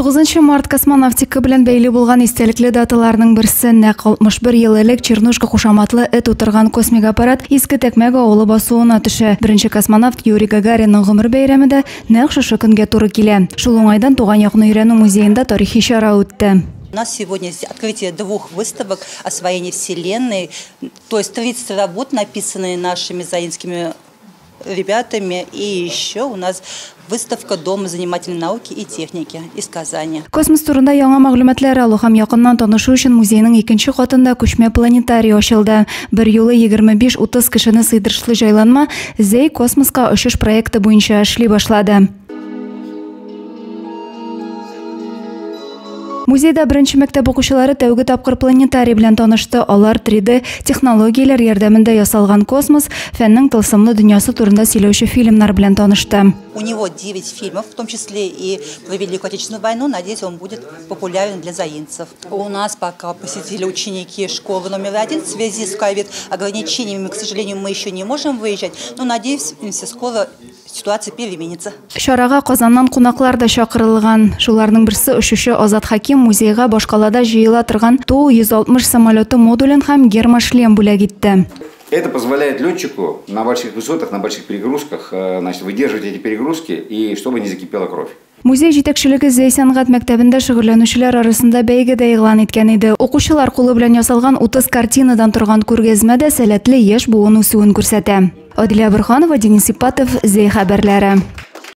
9 март космонавтика белән бәйле булган истәлекле даталарның берсе нәкъ 61 ел элек Чернушка кушаматлы эт утырган космик аппарат Иске Тәкмәк авылы басуына төшә. Беренче космонавт Юрий Гагаринның гомер бәйрәмендә нәкъ шушы көнгә туры килә. Шул уңайдан туган якны өйрәнү музеенда тарихи чара үтте. У нас сегодня открытие 2 выставок освоения Вселенной, то есть 30 работ, написанные нашими заинскими ребятами, и еще у нас выставка Дома занимательной науки и техники из Казани. Космос турында яңа мәгълүматлар алу һәм якыннан танышу өчен музейның икенче катында күчмә планетарий ачылды. Бер юлы 25-30 кешене сыйдырышлы җайланма Зей космоска очыш проекты буенча эшли башлады. Музейда беренче мәктәп укучылары тәүге тапкыр планетарий белән танышты. Алар 3D технологияләр ярдәмендә ясалган космос, фәннең тылсымлы дөньясы турында сөйләүче фильмнар белән танышты. У него 9 фильмов, в том числе и про Великую Отечественную войну. Надеюсь, он будет популярен для заинцев. У нас пока посетили ученики школы номер 1. В связи с ковид-ограничениями, к сожалению, мы еще не можем выезжать, но надеюсь, скоро ситуация переменится. Шарага Казаннан кунаклар да чакырылган. Шуларның берсе учучы Азат Хаким музейга башкалада җыела торган Ту-160 самолеты модулен һәм гермошлем бүләк итте. Это позволяет летчику на больших высотах, на больших перегрузках, выдерживать эти перегрузки и чтобы не закипела кровь. Музей җитәкчелеге Зей сәнгать мәктәбендә шөгыльләнүчеләр арасында бәйге дә игълан иткән иде. Укучылар кулы белән ясалган 30 картинадан торган күргәзмәдә сәләтле яшь буын үсүен күрсәтә. Адилә Борханова, Денис Ипатов, Зей хәбәрләре.